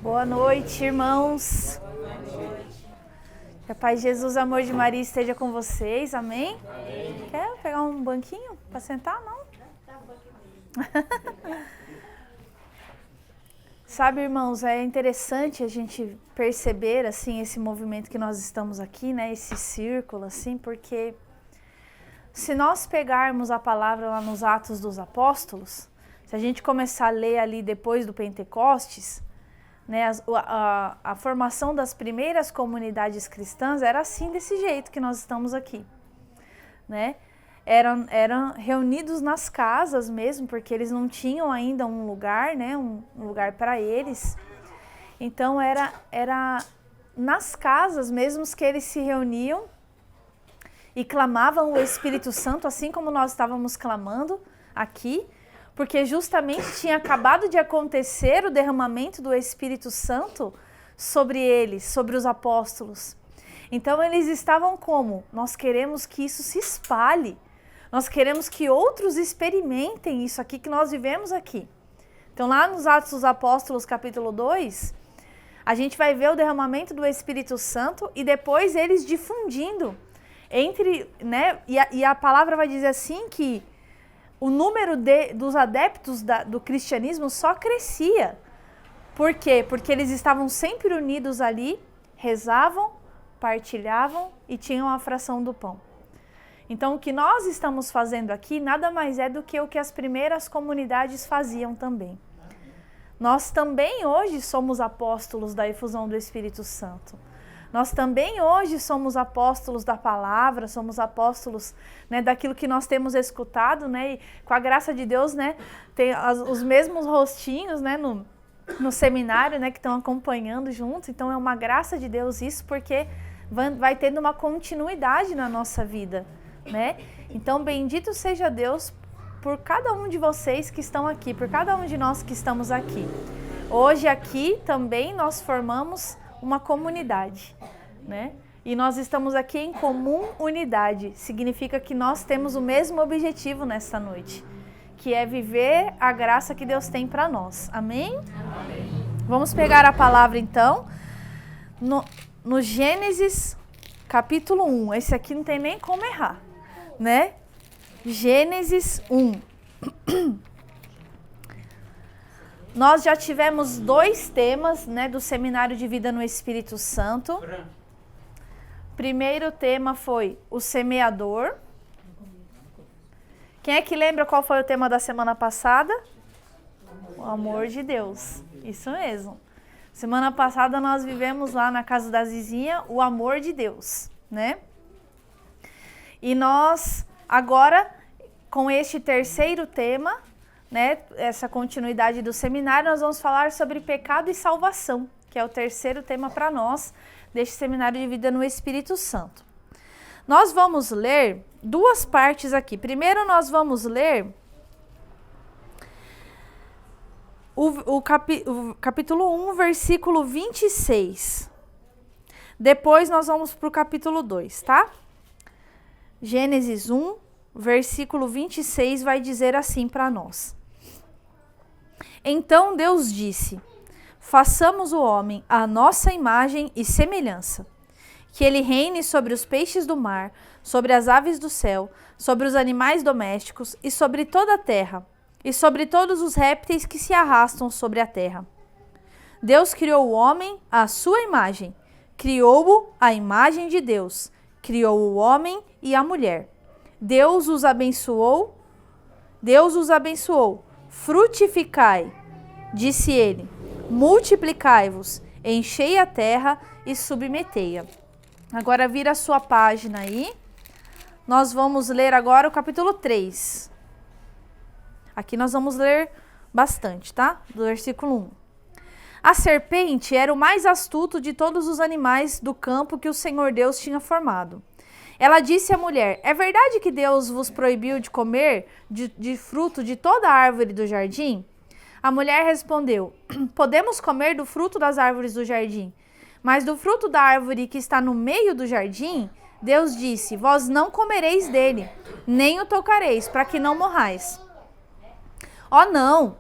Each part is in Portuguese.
Boa noite, irmãos. Que a paz de Jesus, o amor de Maria esteja com vocês, amém? Amém. Quer pegar um banquinho para sentar, não? Sabe, irmãos, é interessante a gente perceber, assim, esse movimento que nós estamos aqui, né? Esse círculo, assim, porque se nós pegarmos a palavra lá nos Atos dos Apóstolos, se a gente começar a ler ali depois do Pentecostes, né, a formação das primeiras comunidades cristãs era assim, desse jeito que nós estamos aqui, né? Eram reunidos nas casas mesmo, porque eles não tinham ainda um lugar, né, um lugar para eles. Então era nas casas mesmo que eles se reuniam e clamavam o Espírito Santo, assim como nós estávamos clamando aqui, porque justamente tinha acabado de acontecer o derramamento do Espírito Santo sobre eles, sobre os apóstolos. Então eles estavam como? Nós queremos que isso se espalhe, nós queremos que outros experimentem isso aqui que nós vivemos aqui. Então lá nos Atos dos Apóstolos, capítulo 2, a gente vai ver o derramamento do Espírito Santo e depois eles difundindo entre, né, e a palavra vai dizer assim que o número dos adeptos do cristianismo só crescia. Por quê? Porque eles estavam sempre unidos ali, rezavam, partilhavam e tinham a fração do pão. Então o que nós estamos fazendo aqui nada mais é do que o que as primeiras comunidades faziam também. Nós também hoje somos apóstolos da efusão do Espírito Santo. Nós também hoje somos apóstolos da palavra, somos apóstolos, né, daquilo que nós temos escutado, né, e com a graça de Deus, né, tem os mesmos rostinhos, né, no seminário, né, que estão acompanhando juntos. Então é uma graça de Deus isso, porque vai tendo uma continuidade na nossa vida, né? Então bendito seja Deus por cada um de vocês que estão aqui, por cada um de nós que estamos aqui. Hoje aqui também nós formamos uma comunidade, né? E nós estamos aqui em comum unidade. Significa que nós temos o mesmo objetivo nesta noite, que é viver a graça que Deus tem para nós. Amém? Amém? Vamos pegar a palavra então, no Gênesis capítulo 1. Esse aqui não tem nem como errar, né? Gênesis 1. Nós já tivemos 2 temas, né, do Seminário de Vida no Espírito Santo. Primeiro tema foi o semeador. Quem é que lembra qual foi o tema da semana passada? O amor de Deus. Isso mesmo. Semana passada nós vivemos lá na casa da Zizinha o amor de Deus, né? E nós agora, com este terceiro tema, né, essa continuidade do seminário, nós vamos falar sobre pecado e salvação, que é o terceiro tema para nós, deste Seminário de Vida no Espírito Santo. Nós vamos ler 2 partes aqui. Primeiro nós vamos ler o capítulo 1, versículo 26. Depois nós vamos para o capítulo 2, tá? Gênesis 1, versículo 26 vai dizer assim para nós. Então Deus disse: façamos o homem à nossa imagem e semelhança, que ele reine sobre os peixes do mar, sobre as aves do céu, sobre os animais domésticos e sobre toda a terra, e sobre todos os répteis que se arrastam sobre a terra. Deus criou o homem à sua imagem, criou-o à imagem de Deus, criou o homem e a mulher. Deus os abençoou, frutificai, disse ele, multiplicai-vos, enchei a terra e submetei-a. Agora vira a sua página aí, nós vamos ler agora o capítulo 3. Aqui nós vamos ler bastante, tá? Do versículo 1. A serpente era o mais astuto de todos os animais do campo que o Senhor Deus tinha formado. Ela disse à mulher: é verdade que Deus vos proibiu de comer de fruto de toda a árvore do jardim? A mulher respondeu: podemos comer do fruto das árvores do jardim, mas do fruto da árvore que está no meio do jardim, Deus disse: vós não comereis dele, nem o tocareis, para que não morrais. Oh não,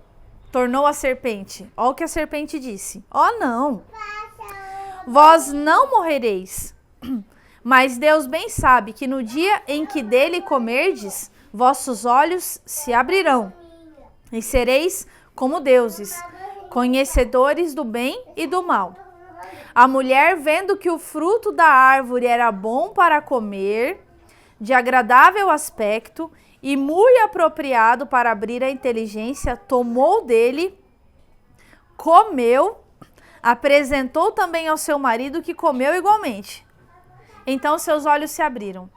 tornou a serpente. Olha o que a serpente disse. Não. Vós não morrereis. Mas Deus bem sabe que no dia em que dele comerdes, vossos olhos se abrirão, e sereis como deuses, conhecedores do bem e do mal. A mulher, vendo que o fruto da árvore era bom para comer, de agradável aspecto e muito apropriado para abrir a inteligência, tomou dele, comeu, apresentou também ao seu marido, que comeu igualmente. Então seus olhos se abriram.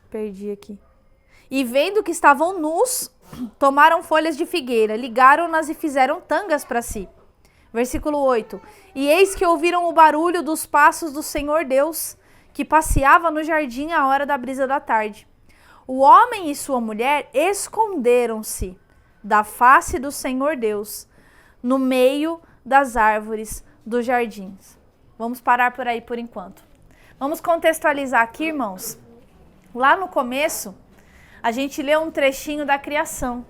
Perdi aqui. E vendo que estavam nus, tomaram folhas de figueira, ligaram-nas e fizeram tangas para si. Versículo 8. E eis que ouviram o barulho dos passos do Senhor Deus, que passeava no jardim à hora da brisa da tarde. O homem e sua mulher esconderam-se da face do Senhor Deus, no meio das árvores dos jardins. Vamos parar por aí por enquanto. Vamos contextualizar aqui, irmãos. Lá no começo, a gente leu um trechinho da criação.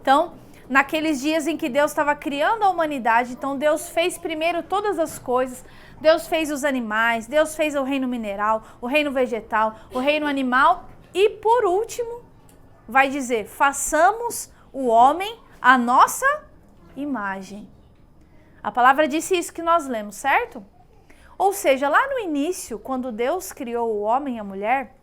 Então, naqueles dias em que Deus estava criando a humanidade, então Deus fez primeiro todas as coisas. Deus fez os animais, Deus fez o reino mineral, o reino vegetal, o reino animal. E por último, vai dizer, façamos o homem à nossa imagem. A palavra disse isso que nós lemos, certo? Ou seja, lá no início, quando Deus criou o homem e a mulher,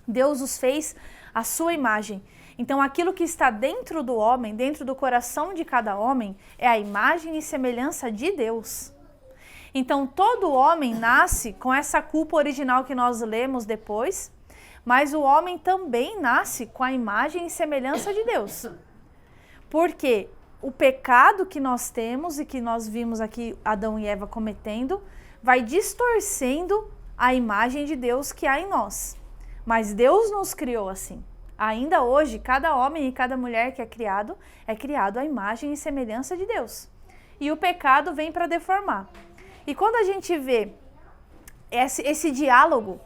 Deus os fez à sua imagem. Então, aquilo que está dentro do homem, dentro do coração de cada homem, é a imagem e semelhança de Deus. Então, todo homem nasce com essa culpa original que nós lemos depois, mas o homem também nasce com a imagem e semelhança de Deus. Porque o pecado que nós temos e que nós vimos aqui Adão e Eva cometendo, vai distorcendo a imagem de Deus que há em nós. Mas Deus nos criou assim. Ainda hoje, cada homem e cada mulher que é criado à imagem e semelhança de Deus. E o pecado vem para deformar. E quando a gente vê esse diálogo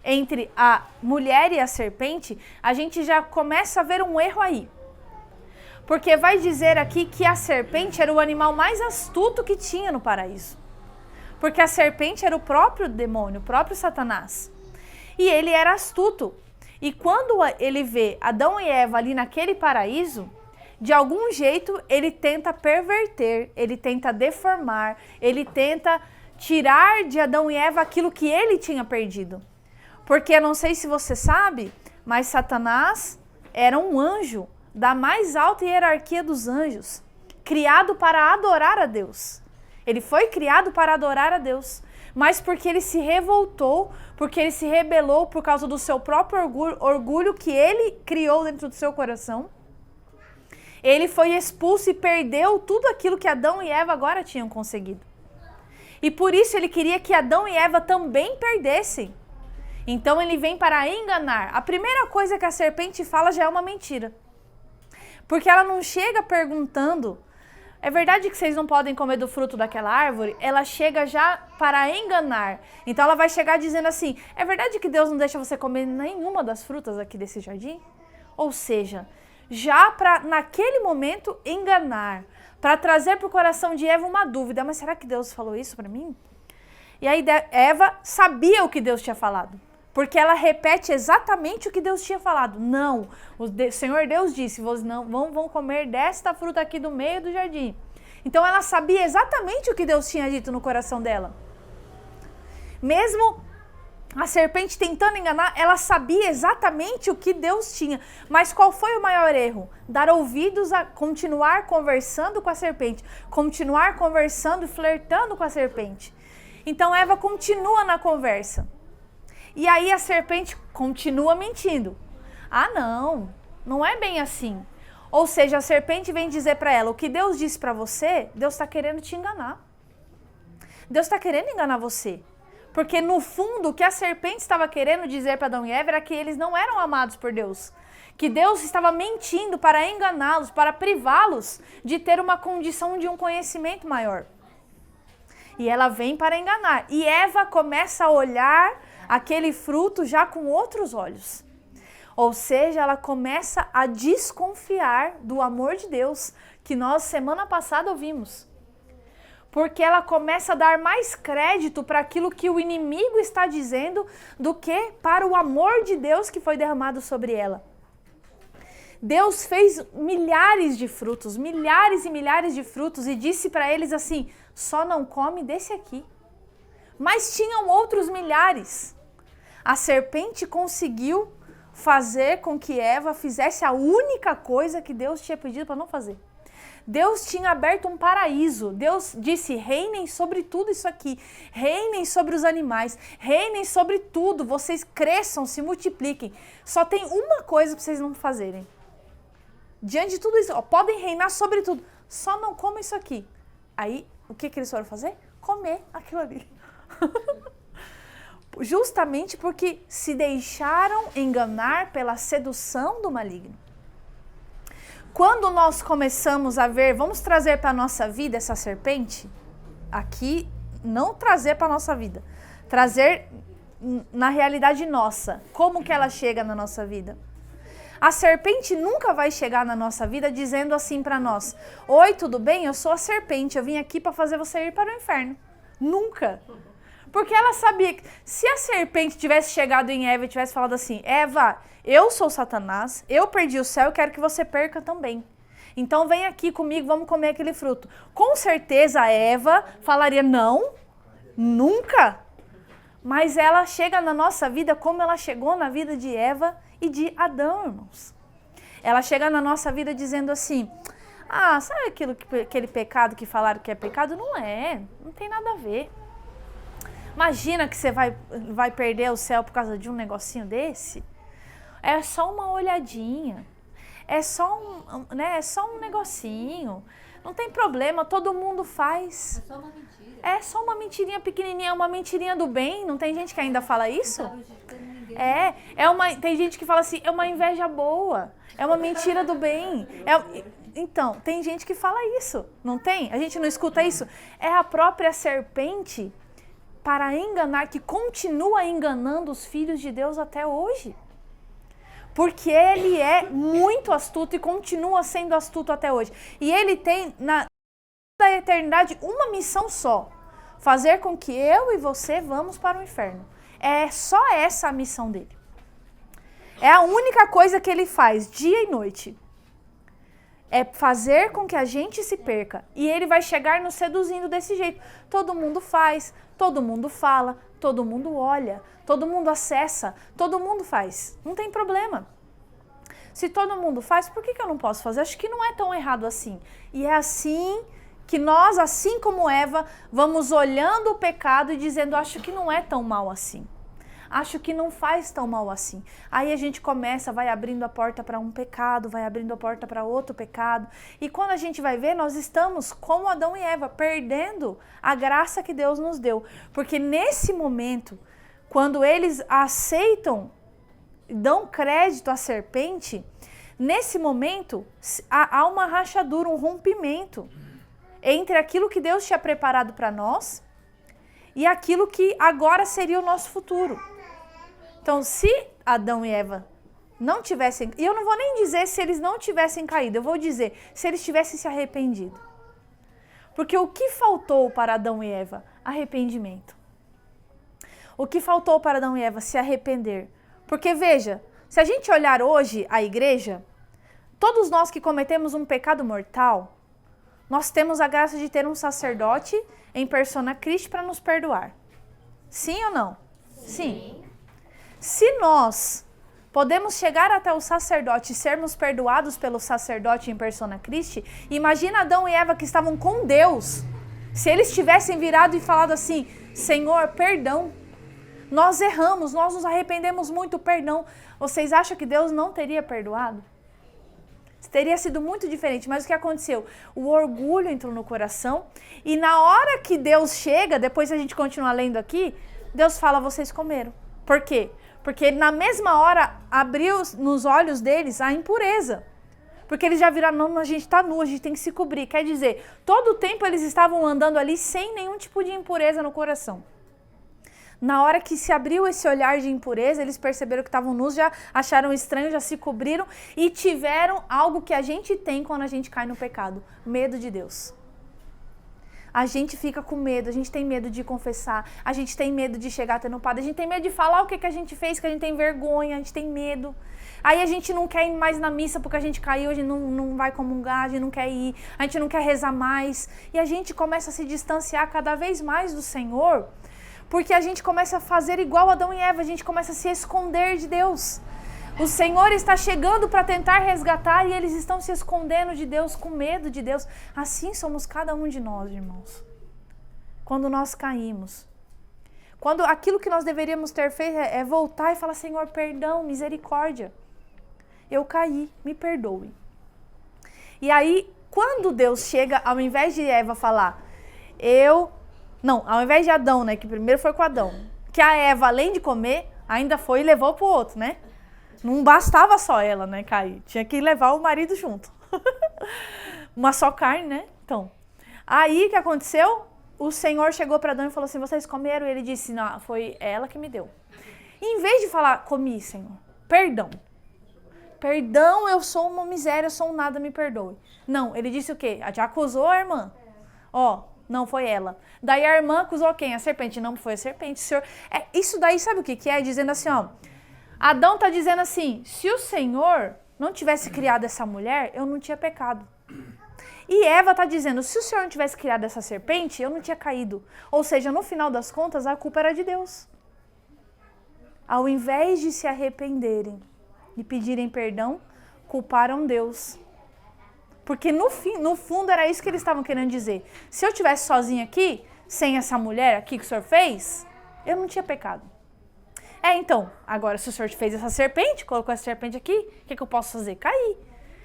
entre a mulher e a serpente, a gente já começa a ver um erro aí. Porque vai dizer aqui que a serpente era o animal mais astuto que tinha no paraíso. Porque a serpente era o próprio demônio, o próprio Satanás. E ele era astuto. E quando ele vê Adão e Eva ali naquele paraíso, de algum jeito ele tenta perverter, ele tenta deformar, ele tenta tirar de Adão e Eva aquilo que ele tinha perdido. Porque eu não sei se você sabe, mas Satanás era um anjo da mais alta hierarquia dos anjos, criado para adorar a Deus. Ele foi criado para adorar a Deus, mas porque ele se revoltou, porque ele se rebelou por causa do seu próprio orgulho que ele criou dentro do seu coração, ele foi expulso e perdeu tudo aquilo que Adão e Eva agora tinham conseguido. E por isso ele queria que Adão e Eva também perdessem. Então ele vem para enganar. A primeira coisa que a serpente fala já é uma mentira. Porque ela não chega perguntando, é verdade que vocês não podem comer do fruto daquela árvore? Ela chega já para enganar. Então ela vai chegar dizendo assim, é verdade que Deus não deixa você comer nenhuma das frutas aqui desse jardim? Ou seja, já para naquele momento enganar, para trazer para o coração de Eva uma dúvida, mas será que Deus falou isso para mim? E aí Eva sabia o que Deus tinha falado. Porque ela repete exatamente o que Deus tinha falado. Não, o Senhor Deus disse, vocês não vão comer desta fruta aqui do meio do jardim. Então ela sabia exatamente o que Deus tinha dito no coração dela. Mesmo a serpente tentando enganar, ela sabia exatamente o que Deus tinha. Mas qual foi o maior erro? Dar ouvidos a continuar conversando com a serpente. Continuar conversando e flertando com a serpente. Então Eva continua na conversa. E aí a serpente continua mentindo. Ah, não é bem assim. Ou seja, a serpente vem dizer para ela, o que Deus disse para você, Deus está querendo te enganar. Deus está querendo enganar você. Porque no fundo, o que a serpente estava querendo dizer para Adão e Eva era que eles não eram amados por Deus. Que Deus estava mentindo para enganá-los, para privá-los de ter uma condição de um conhecimento maior. E ela vem para enganar. E Eva começa a olhar aquele fruto já com outros olhos. Ou seja, ela começa a desconfiar do amor de Deus, que nós semana passada ouvimos. Porque ela começa a dar mais crédito para aquilo que o inimigo está dizendo do que para o amor de Deus que foi derramado sobre ela. Deus fez milhares de frutos, milhares e milhares de frutos e disse para eles assim, só não come desse aqui. Mas tinham outros milhares. A serpente conseguiu fazer com que Eva fizesse a única coisa que Deus tinha pedido para não fazer. Deus tinha aberto um paraíso. Deus disse, reinem sobre tudo isso aqui. Reinem sobre os animais. Reinem sobre tudo. Vocês cresçam, se multipliquem. Só tem uma coisa para vocês não fazerem. Diante de tudo isso, podem reinar sobre tudo. Só não comam isso aqui. Aí, o que eles foram fazer? Comer aquilo ali. Justamente porque se deixaram enganar pela sedução do maligno. Quando nós começamos a ver, vamos trazer para a nossa vida essa serpente, aqui, não trazer para a nossa vida, trazer na realidade nossa, como que ela chega na nossa vida. A serpente nunca vai chegar na nossa vida dizendo assim para nós, oi, tudo bem? Eu sou a serpente, eu vim aqui para fazer você ir para o inferno. Nunca. Porque ela sabia que se a serpente tivesse chegado em Eva e tivesse falado assim, Eva, eu sou Satanás, eu perdi o céu, eu quero que você perca também. Então vem aqui comigo, vamos comer aquele fruto. Com certeza a Eva falaria, não, nunca. Mas ela chega na nossa vida como ela chegou na vida de Eva e de Adão, irmãos. Ela chega na nossa vida dizendo assim, sabe aquele pecado que falaram que é pecado? Não é, não tem nada a ver. Imagina que você vai perder o céu por causa de um negocinho desse? É só uma olhadinha. É só um negocinho. Não tem problema, todo mundo faz. É só uma mentira. É só uma mentirinha pequenininha, uma mentirinha do bem. Não tem gente que ainda fala isso? Tem gente que fala assim, é uma inveja boa. É uma mentira do bem. Então, tem gente que fala isso, não tem? A gente não escuta isso? É a própria serpente para enganar, que continua enganando os filhos de Deus até hoje. Porque ele é muito astuto e continua sendo astuto até hoje. E ele tem, na eternidade, uma missão só. Fazer com que eu e você vamos para o inferno. É só essa a missão dele. É a única coisa que ele faz, dia e noite. É fazer com que a gente se perca. E ele vai chegar nos seduzindo desse jeito. Todo mundo faz, todo mundo fala, todo mundo olha, todo mundo acessa, todo mundo faz. Não tem problema. Se todo mundo faz, por que eu não posso fazer? Acho que não é tão errado assim. E é assim que nós, assim como Eva, vamos olhando o pecado e dizendo, acho que não é tão mal assim. Acho que não faz tão mal assim. Aí a gente vai abrindo a porta para um pecado, vai abrindo a porta para outro pecado. E quando a gente vai ver, nós estamos como Adão e Eva, perdendo a graça que Deus nos deu. Porque nesse momento, quando eles aceitam, dão crédito à serpente, nesse momento há uma rachadura, um rompimento entre aquilo que Deus tinha preparado para nós e aquilo que agora seria o nosso futuro. Então, se Adão e Eva não tivessem... E eu não vou nem dizer se eles não tivessem caído, eu vou dizer se eles tivessem se arrependido. Porque o que faltou para Adão e Eva? Arrependimento. O que faltou para Adão e Eva? Se arrepender. Porque veja, se a gente olhar hoje a igreja, todos nós que cometemos um pecado mortal, nós temos a graça de ter um sacerdote em persona Christi para nos perdoar. Sim ou não? Sim. Se nós podemos chegar até o sacerdote e sermos perdoados pelo sacerdote em persona Christi, imagina Adão e Eva que estavam com Deus. Se eles tivessem virado e falado assim, Senhor, perdão, nós erramos, nós nos arrependemos muito, perdão. Vocês acham que Deus não teria perdoado? Teria sido muito diferente, mas o que aconteceu? O orgulho entrou no coração e na hora que Deus chega, depois a gente continua lendo aqui, Deus fala, vocês comeram. Por quê? Porque na mesma hora abriu nos olhos deles a impureza. Porque eles já viram, não, a gente está nu, a gente tem que se cobrir. Quer dizer, todo o tempo eles estavam andando ali sem nenhum tipo de impureza no coração. Na hora que se abriu esse olhar de impureza, eles perceberam que estavam nus, já acharam estranho, já se cobriram e tiveram algo que a gente tem quando a gente cai no pecado: medo de Deus. A gente fica com medo, a gente tem medo de confessar, a gente tem medo de chegar até no padre, a gente tem medo de falar o que a gente fez, que a gente tem vergonha, a gente tem medo. Aí a gente não quer ir mais na missa porque a gente caiu, a gente não vai comungar, a gente não quer ir, a gente não quer rezar mais. E a gente começa a se distanciar cada vez mais do Senhor, porque a gente começa a fazer igual Adão e Eva, a gente começa a se esconder de Deus. O Senhor está chegando para tentar resgatar e eles estão se escondendo de Deus, com medo de Deus. Assim somos cada um de nós, irmãos. Quando nós caímos. Quando aquilo que nós deveríamos ter feito é voltar e falar: Senhor, perdão, misericórdia. Eu caí, me perdoe. E aí, quando Deus chega, ao invés de Eva falar, ao invés de Adão, né, que primeiro foi com Adão, que a Eva, além de comer, ainda foi e levou pro outro, né? Não bastava só ela, né, cair. Tinha que levar o marido junto. Uma só carne, né? Então, aí o que aconteceu? O Senhor chegou para Adão e falou assim: vocês comeram? E ele disse: não, foi ela que me deu. E em vez de falar: comi, Senhor, perdão. Perdão, eu sou uma miséria, eu sou um nada, me perdoe. Não, ele disse o quê? Já acusou a irmã. Não foi ela. Daí a irmã acusou quem? A serpente. Não foi a serpente, Senhor. Isso daí sabe o que é? Dizendo assim, Adão está dizendo assim: se o Senhor não tivesse criado essa mulher, eu não tinha pecado. E Eva está dizendo: se o Senhor não tivesse criado essa serpente, eu não tinha caído. Ou seja, no final das contas, a culpa era de Deus. Ao invés de se arrependerem e pedirem perdão, culparam Deus. Porque no fundo era isso que eles estavam querendo dizer. Se eu estivesse sozinha aqui, sem essa mulher aqui que o Senhor fez, eu não tinha pecado. Então, agora se o Senhor fez essa serpente, colocou essa serpente aqui, o que eu posso fazer? Cair.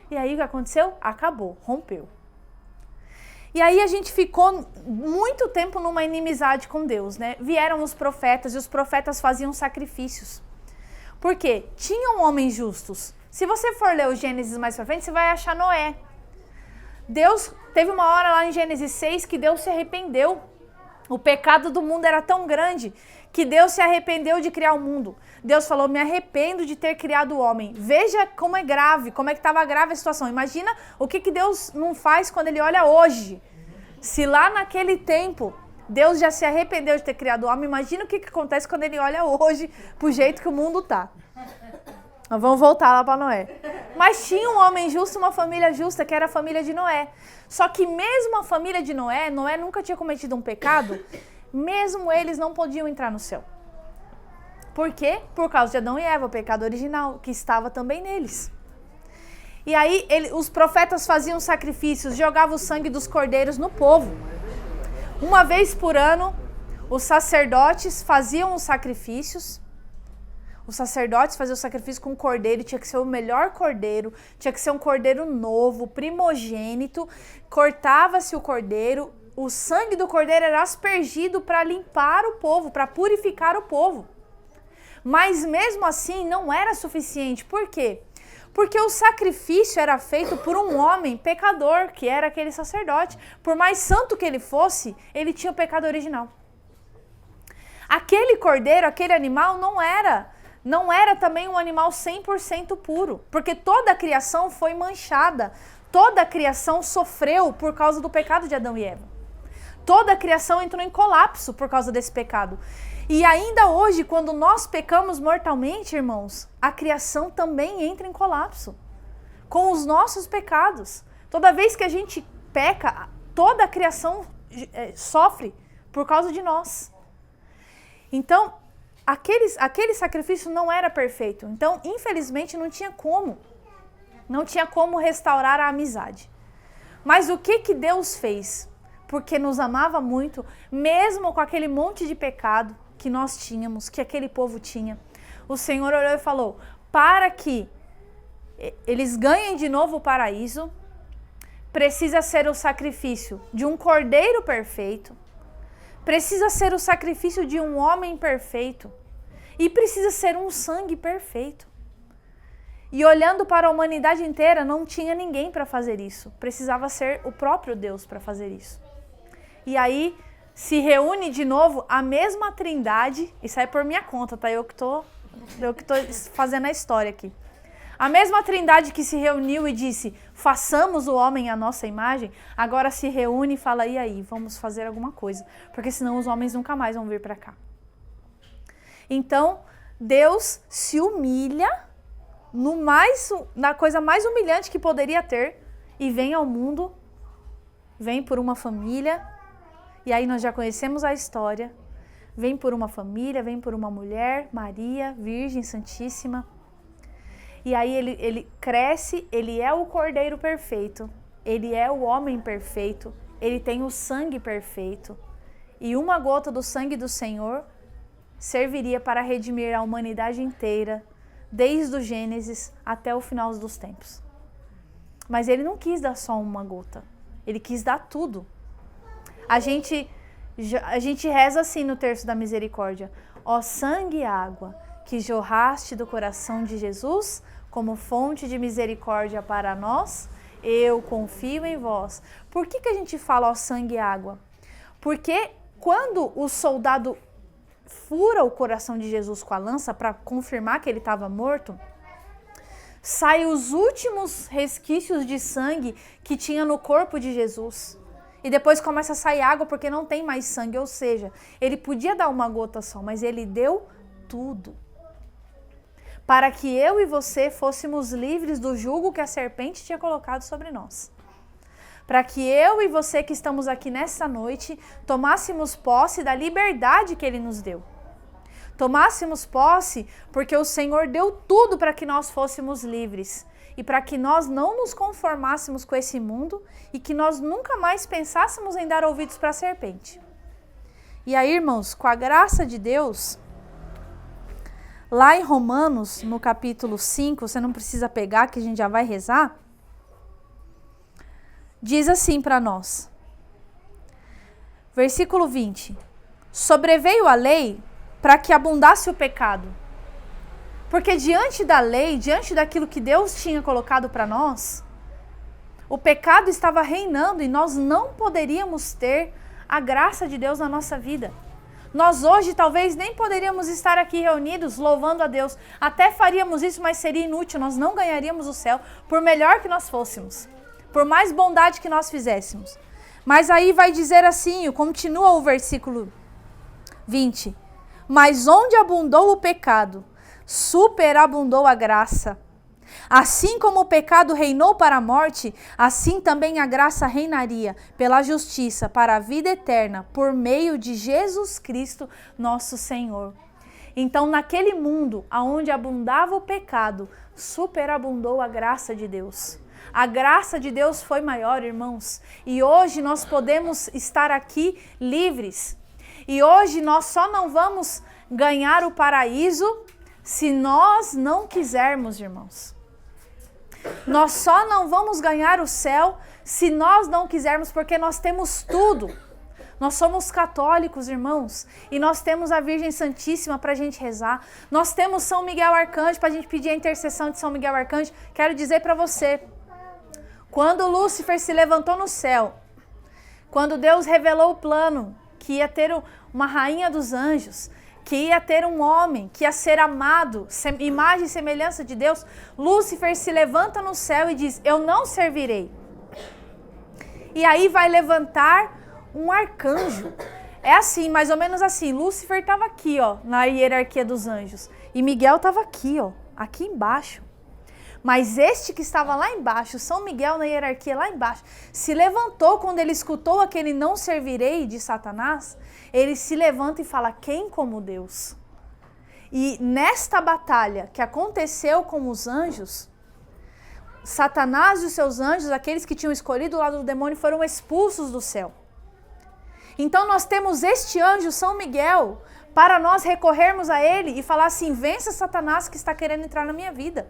E aí o que aconteceu? Acabou, rompeu. E aí a gente ficou muito tempo numa inimizade com Deus, né? Vieram os profetas e os profetas faziam sacrifícios. Por quê? Tinham homens justos. Se você for ler o Gênesis mais pra frente, você vai achar Noé. Deus, teve uma hora lá em Gênesis 6 que Deus se arrependeu. O pecado do mundo era tão grande que Deus se arrependeu de criar o mundo. Deus falou: me arrependo de ter criado o homem. Veja como é grave, como é que estava grave a situação. Imagina o que Deus não faz quando ele olha hoje. Se lá naquele tempo Deus já se arrependeu de ter criado o homem, imagina o que acontece quando ele olha hoje pro jeito que o mundo tá. Nós vamos voltar lá para Noé. Mas tinha um homem justo, uma família justa, que era a família de Noé. Só que mesmo a família de Noé nunca tinha cometido um pecado, mesmo eles não podiam entrar no céu. Por quê? Por causa de Adão e Eva, o pecado original, que estava também neles. E aí os profetas faziam sacrifícios, jogavam o sangue dos cordeiros no povo. Uma vez por ano, os sacerdotes faziam os sacrifícios. Os sacerdotes faziam o sacrifício com cordeiro, tinha que ser o melhor cordeiro, tinha que ser um cordeiro novo, primogênito. Cortava-se o cordeiro, o sangue do cordeiro era aspergido para limpar o povo, para purificar o povo. Mas mesmo assim não era suficiente. Por quê? Porque o sacrifício era feito por um homem pecador, que era aquele sacerdote. Por mais santo que ele fosse, ele tinha o pecado original. Aquele cordeiro, aquele animal não era também um animal 100% puro, porque toda a criação foi manchada, toda a criação sofreu por causa do pecado de Adão e Eva. Toda a criação entrou em colapso por causa desse pecado. E ainda hoje, quando nós pecamos mortalmente, irmãos, a criação também entra em colapso com os nossos pecados. Toda vez que a gente peca, toda a criação sofre por causa de nós. Então, aquele sacrifício não era perfeito. Então, infelizmente, não tinha como restaurar a amizade. Mas o que Deus fez? Porque nos amava muito, mesmo com aquele monte de pecado que nós tínhamos, que aquele povo tinha. O Senhor olhou e falou: para que eles ganhem de novo o paraíso, precisa ser o sacrifício de um cordeiro perfeito, precisa ser o sacrifício de um homem perfeito e precisa ser um sangue perfeito. E olhando para a humanidade inteira, não tinha ninguém para fazer isso. Precisava ser o próprio Deus para fazer isso. E aí, se reúne de novo a mesma trindade, isso aí é por minha conta, tá? Eu que tô fazendo a história aqui. A mesma trindade que se reuniu e disse, façamos o homem à nossa imagem, agora se reúne e fala, e aí, vamos fazer alguma coisa, porque senão os homens nunca mais vão vir para cá. Então, Deus se humilha na coisa mais humilhante que poderia ter e vem ao mundo, vem por uma família, e aí nós já conhecemos a história, vem por uma família, vem por uma mulher, Maria, Virgem Santíssima. E aí ele cresce, ele é o Cordeiro perfeito, ele é o homem perfeito, ele tem o sangue perfeito. E uma gota do sangue do Senhor serviria para redimir a humanidade inteira, desde o Gênesis até o final dos tempos. Mas ele não quis dar só uma gota, ele quis dar tudo. A gente reza assim no terço da misericórdia, ó sangue e água, que jorraste do coração de Jesus como fonte de misericórdia para nós, eu confio em vós. Por que a gente fala ó sangue e água? Porque quando o soldado fura o coração de Jesus com a lança para confirmar que ele estava morto, saem os últimos resquícios de sangue que tinha no corpo de Jesus. E depois começa a sair água porque não tem mais sangue, ou seja, ele podia dar uma gota só, mas ele deu tudo. Para que eu e você fôssemos livres do jugo que a serpente tinha colocado sobre nós. Para que eu e você que estamos aqui nessa noite tomássemos posse da liberdade que ele nos deu. Tomássemos posse porque o Senhor deu tudo para que nós fôssemos livres. E para que nós não nos conformássemos com esse mundo e que nós nunca mais pensássemos em dar ouvidos para a serpente. E aí, irmãos, com a graça de Deus, lá em Romanos, no capítulo 5, você não precisa pegar que a gente já vai rezar, diz assim para nós, versículo 20, sobreveio a lei para que abundasse o pecado. Porque diante da lei, diante daquilo que Deus tinha colocado para nós, o pecado estava reinando e nós não poderíamos ter a graça de Deus na nossa vida. Nós hoje talvez nem poderíamos estar aqui reunidos louvando a Deus. Até faríamos isso, mas seria inútil, nós não ganharíamos o céu, por melhor que nós fôssemos, por mais bondade que nós fizéssemos. Mas aí vai dizer assim, continua o versículo 20, mas onde abundou o pecado, superabundou a graça. Assim como o pecado reinou para a morte, assim também a graça reinaria pela justiça para a vida eterna por meio de Jesus Cristo, nosso Senhor. Então, naquele mundo onde abundava o pecado, superabundou a graça de Deus. A graça de Deus foi maior, irmãos. E hoje nós podemos estar aqui livres. E hoje nós só não vamos ganhar o paraíso se nós não quisermos, irmãos. Nós só não vamos ganhar o céu se nós não quisermos, porque nós temos tudo. Nós somos católicos, irmãos, e nós temos a Virgem Santíssima para a gente rezar. Nós temos São Miguel Arcanjo para a gente pedir a intercessão de São Miguel Arcanjo. Quero dizer para você, quando Lúcifer se levantou no céu, quando Deus revelou o plano que ia ter uma rainha dos anjos, que ia ter um homem, que ia ser amado, imagem e semelhança de Deus, Lúcifer se levanta no céu e diz, eu não servirei. E aí vai levantar um arcanjo. É assim, mais ou menos assim, Lúcifer estava aqui, ó, na hierarquia dos anjos, e Miguel estava aqui, ó, aqui embaixo. Mas este que estava lá embaixo, São Miguel na hierarquia lá embaixo, se levantou quando ele escutou aquele não servirei de Satanás, ele se levanta e fala, quem como Deus? E nesta batalha que aconteceu com os anjos, Satanás e os seus anjos, aqueles que tinham escolhido o lado do demônio, foram expulsos do céu. Então nós temos este anjo, São Miguel, para nós recorrermos a ele e falar assim, vença Satanás que está querendo entrar na minha vida.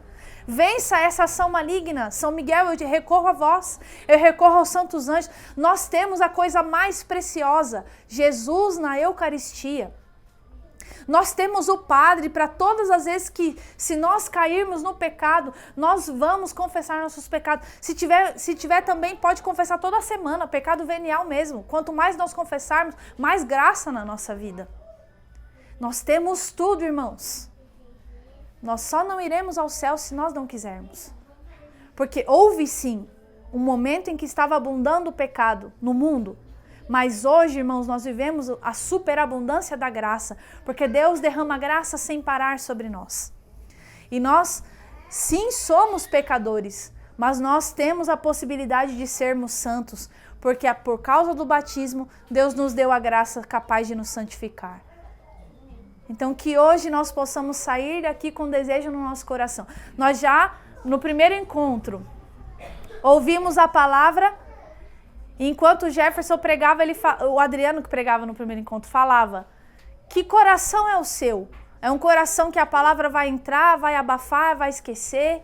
Vença essa ação maligna. São Miguel, eu recorro a vós, eu recorro aos santos anjos. Nós temos a coisa mais preciosa, Jesus na Eucaristia. Nós temos o Padre para todas as vezes que, se nós cairmos no pecado, nós vamos confessar nossos pecados. Se tiver também, pode confessar toda semana, pecado venial mesmo. Quanto mais nós confessarmos, mais graça na nossa vida. Nós temos tudo, irmãos. Nós só não iremos ao céu se nós não quisermos. Porque houve sim um momento em que estava abundando o pecado no mundo. Mas hoje, irmãos, nós vivemos a superabundância da graça, porque Deus derrama graça sem parar sobre nós. E nós, sim, somos pecadores, mas nós temos a possibilidade de sermos santos, porque por causa do batismo, Deus nos deu a graça capaz de nos santificar. Então, que hoje nós possamos sair daqui com desejo no nosso coração. Nós já, no primeiro encontro, ouvimos a palavra. Enquanto o Jefferson pregava, o Adriano que pregava no primeiro encontro falava: que coração é o seu? É um coração que a palavra vai entrar, vai abafar, vai esquecer?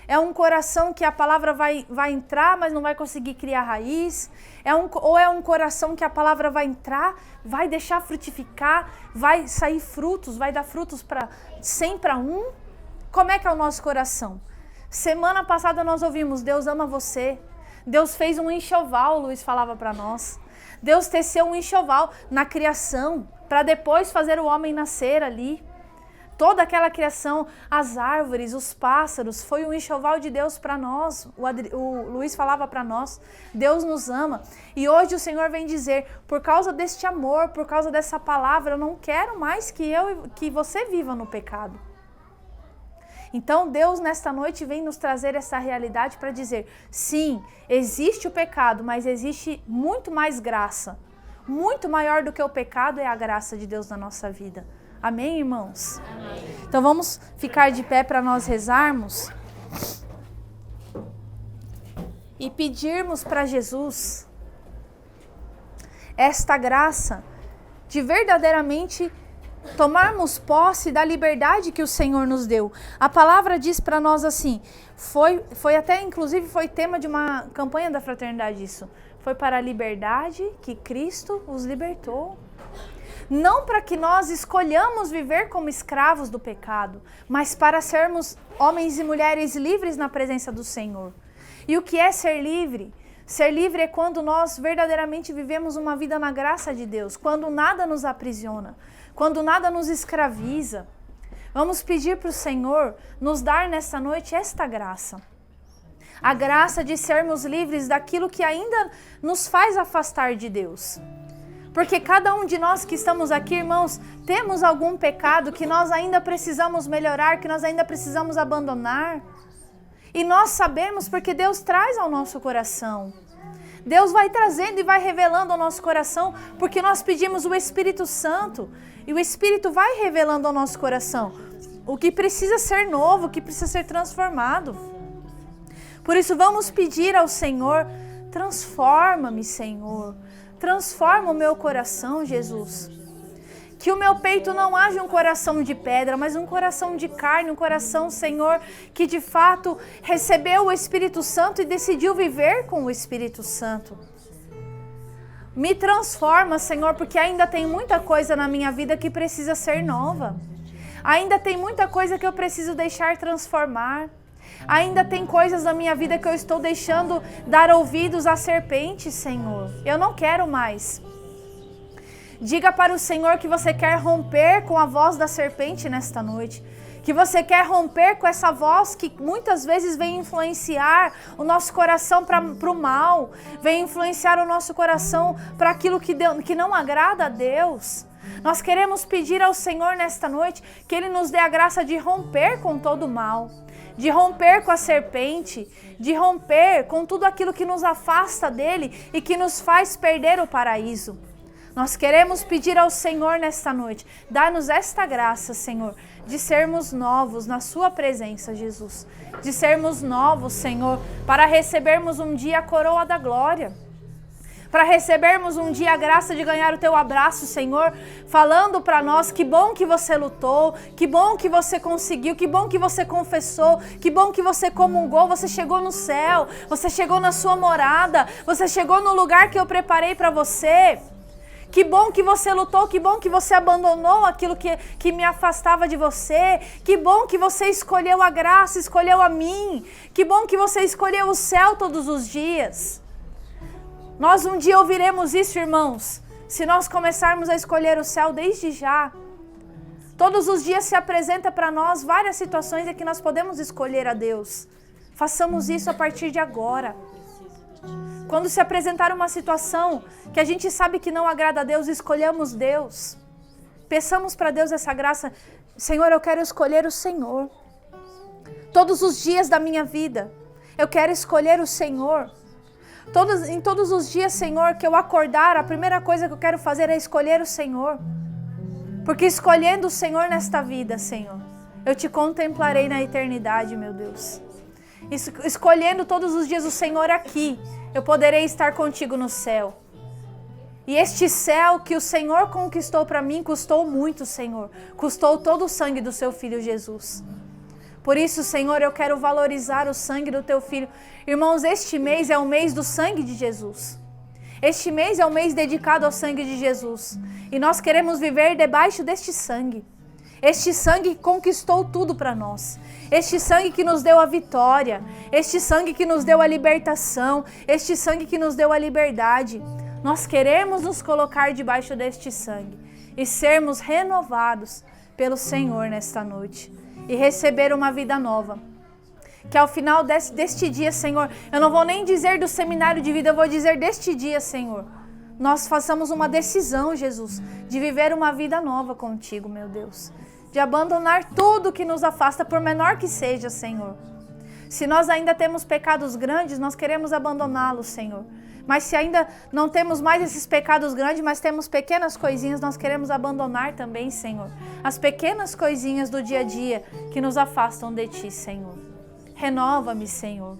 É um coração que a palavra vai entrar, mas não vai conseguir criar raiz? Ou é um coração que a palavra vai entrar, vai deixar frutificar, vai sair frutos, vai dar frutos 100 para 1? Como é que é o nosso coração? Semana passada nós ouvimos: Deus ama você. Deus fez um enxoval, o Luiz falava para nós. Deus teceu um enxoval na criação, para depois fazer o homem nascer ali. Toda aquela criação, as árvores, os pássaros, foi um enxoval de Deus para nós. O Luiz falava para nós: Deus nos ama. E hoje o Senhor vem dizer: por causa deste amor, por causa dessa palavra, eu não quero mais que você viva no pecado. Então Deus nesta noite vem nos trazer essa realidade para dizer: sim, existe o pecado, mas existe muito mais graça. Muito maior do que o pecado é a graça de Deus na nossa vida. Amém, irmãos? Amém. Então vamos ficar de pé para nós rezarmos e pedirmos para Jesus esta graça de verdadeiramente tomarmos posse da liberdade que o Senhor nos deu. A palavra diz para nós assim, foi até, inclusive, foi tema de uma campanha da fraternidade isso. Foi para a liberdade que Cristo os libertou. Não para que nós escolhamos viver como escravos do pecado, mas para sermos homens e mulheres livres na presença do Senhor. E o que é ser livre? Ser livre é quando nós verdadeiramente vivemos uma vida na graça de Deus, quando nada nos aprisiona, quando nada nos escraviza. Vamos pedir para o Senhor nos dar nesta noite esta graça. A graça de sermos livres daquilo que ainda nos faz afastar de Deus. Porque cada um de nós que estamos aqui, irmãos, temos algum pecado que nós ainda precisamos melhorar, que nós ainda precisamos abandonar. E nós sabemos porque Deus traz ao nosso coração. Deus vai trazendo e vai revelando ao nosso coração, porque nós pedimos o Espírito Santo. E o Espírito vai revelando ao nosso coração o que precisa ser novo, o que precisa ser transformado. Por isso vamos pedir ao Senhor: transforma-me, Senhor. Transforma o meu coração, Jesus. Que o meu peito não haja um coração de pedra, mas um coração de carne, um coração, Senhor, que de fato recebeu o Espírito Santo e decidiu viver com o Espírito Santo. Me transforma, Senhor, porque ainda tem muita coisa na minha vida que precisa ser nova. Ainda tem muita coisa que eu preciso deixar transformar. Ainda tem coisas na minha vida que eu estou deixando dar ouvidos à serpente, Senhor. Eu não quero mais. Diga para o Senhor que você quer romper com a voz da serpente nesta noite. Que você quer romper com essa voz que muitas vezes vem influenciar o nosso coração para o mal. Vem influenciar o nosso coração para aquilo que não agrada a Deus. Nós queremos pedir ao Senhor nesta noite que Ele nos dê a graça de romper com todo o mal. De romper com a serpente, de romper com tudo aquilo que nos afasta dele e que nos faz perder o paraíso. Nós queremos pedir ao Senhor nesta noite, dá-nos esta graça, Senhor, de sermos novos na sua presença, Jesus. De sermos novos, Senhor, para recebermos um dia a coroa da glória. Para recebermos um dia a graça de ganhar o teu abraço, Senhor, falando para nós: que bom que você lutou, que bom que você conseguiu, que bom que você confessou, que bom que você comungou, você chegou no céu, você chegou na sua morada, você chegou no lugar que eu preparei para você. Que bom que você lutou, que bom que você abandonou aquilo que me afastava de você. Que bom que você escolheu a graça, escolheu a mim. Que bom que você escolheu o céu todos os dias. Nós um dia ouviremos isso, irmãos, se nós começarmos a escolher o céu desde já. Todos os dias se apresenta para nós várias situações em que nós podemos escolher a Deus. Façamos isso a partir de agora. Quando se apresentar uma situação que a gente sabe que não agrada a Deus, escolhamos Deus. Peçamos para Deus essa graça. Senhor, eu quero escolher o Senhor. Todos os dias da minha vida, eu quero escolher o Senhor. Em todos os dias, Senhor, que eu acordar, a primeira coisa que eu quero fazer é escolher o Senhor. Porque escolhendo o Senhor nesta vida, Senhor, eu te contemplarei na eternidade, meu Deus. Escolhendo todos os dias o Senhor aqui, eu poderei estar contigo no céu. E este céu que o Senhor conquistou para mim, custou muito, Senhor. Custou todo o sangue do seu Filho Jesus. Por isso, Senhor, eu quero valorizar o sangue do teu Filho. Irmãos, este mês é o mês do sangue de Jesus. Este mês é o mês dedicado ao sangue de Jesus. E nós queremos viver debaixo deste sangue. Este sangue que conquistou tudo para nós. Este sangue que nos deu a vitória. Este sangue que nos deu a libertação. Este sangue que nos deu a liberdade. Nós queremos nos colocar debaixo deste sangue e sermos renovados pelo Senhor nesta noite. E receber uma vida nova. Que ao final deste dia, Senhor, eu não vou nem dizer do seminário de vida, eu vou dizer deste dia, Senhor. Nós façamos uma decisão, Jesus, de viver uma vida nova contigo, meu Deus. De abandonar tudo que nos afasta, por menor que seja, Senhor. Se nós ainda temos pecados grandes, nós queremos abandoná-los, Senhor. Mas se ainda não temos mais esses pecados grandes, mas temos pequenas coisinhas, nós queremos abandonar também, Senhor. As pequenas coisinhas do dia a dia que nos afastam de Ti, Senhor. Renova-me, Senhor.